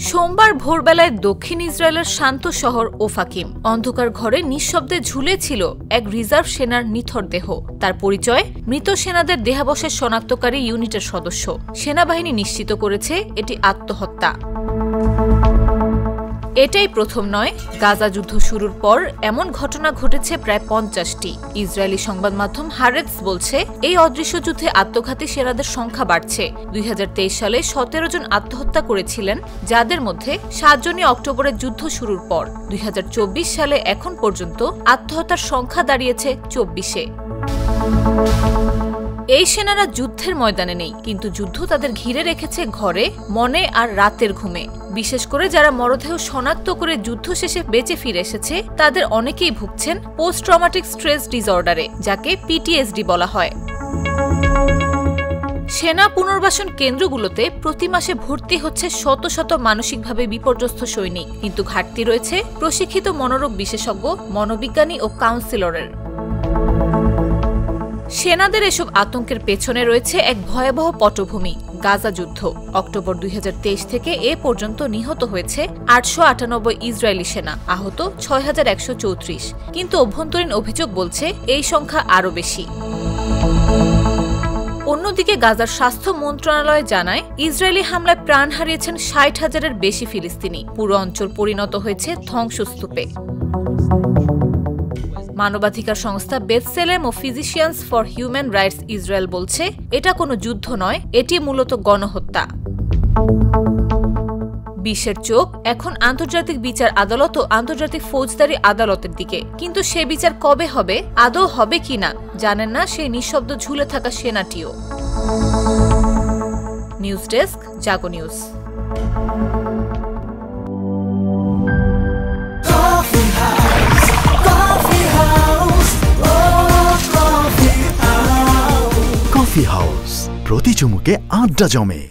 সোমবার ভোরবেলায় দক্ষিণ ইসরায়েলের শান্ত শহর ওফাকিম অন্ধকার ঘরে নিঃশব্দে ঝুলে ছিল এক রিজার্ভ সেনার নিথর দেহ। তার পরিচয় মৃত সেনাদের দেহাবশেষ শনাক্তকারী ইউনিটের সদস্য। সেনাবাহিনী নিশ্চিত করেছে এটি আত্মহত্যা। এটাই প্রথম নয়। গাজা যুদ্ধ শুরুর পর এমন ঘটনা ঘটেছে প্রায় 50টি। ইসরায়েলি সংবাদ মাধ্যম হারেটস বলছে, এই অদৃশ্য যুদ্ধে আত্মঘাতী সেনাদের সংখ্যা বাড়ছে। 2023 সালে 17 জন আত্মহত্যা করেছিলেন, যাদের মধ্যে 7 জনই অক্টোবরে যুদ্ধ শুরুর পর। 2024 সালে এখন পর্যন্ত আত্মহত্যার সংখ্যা দাঁড়িয়েছে 24-এ। এই সেনারা যুদ্ধের ময়দানে নেই, কিন্তু যুদ্ধ তাদের ঘিরে রেখেছে ঘরে, মনে আর রাতের ঘুমে। বিশেষ করে যারা মরদেহ শনাক্ত করে যুদ্ধ শেষে বেঁচে ফিরে এসেছে, তাদের অনেকেই ভুগছেন পোস্ট ট্রমাটিক স্ট্রেস ডিসঅর্ডারে, যাকে পিটিএসডি বলা হয়। সেনা পুনর্বাসন কেন্দ্রগুলোতে প্রতি মাসে ভর্তি হচ্ছে শত শত মানসিকভাবে বিপর্যস্ত সৈনিক, কিন্তু ঘাটতি রয়েছে প্রশিক্ষিত মনোরোগ বিশেষজ্ঞ, মনোবিজ্ঞানী ও কাউন্সিলরের। সেনাদের এসব আতঙ্কের পেছনে রয়েছে এক ভয়াবহ পটভূমি, গাজা যুদ্ধ। অক্টোবর 2023 থেকে এ পর্যন্ত নিহত হয়েছে 898 ইসরায়েলি সেনা, আহত 6134। কিন্তু অভ্যন্তরীণ অভিযোগ বলছে এই সংখ্যা আরও বেশি। অন্যদিকে গাজার স্বাস্থ্য মন্ত্রণালয় জানায়, ইসরায়েলি হামলায় প্রাণ হারিয়েছেন 60,000-এর বেশি ফিলিস্তিনি। পুরো অঞ্চল পরিণত হয়েছে ধ্বংসস্তূপে। মানবাধিকার সংস্থা বেথসেলেম ও physicians for human rights Israel বলছে, এটা কোনো যুদ্ধ নয়, এটি মূলত গণহত্যা। বিশ্বের চোখ এখন আন্তর্জাতিক বিচার আদালত ও আন্তর্জাতিক ফৌজদারি আদালতের দিকে, কিন্তু সে বিচার কবে হবে, আদৌ হবে কিনা জানেন না সেই নিঃশব্দ ঝুলে থাকা সেনাটিও। নিউজ ডেস্ক, জাগো নিউজ। কফি হাউস, প্রতি চুমুকে আড্ডা জমে।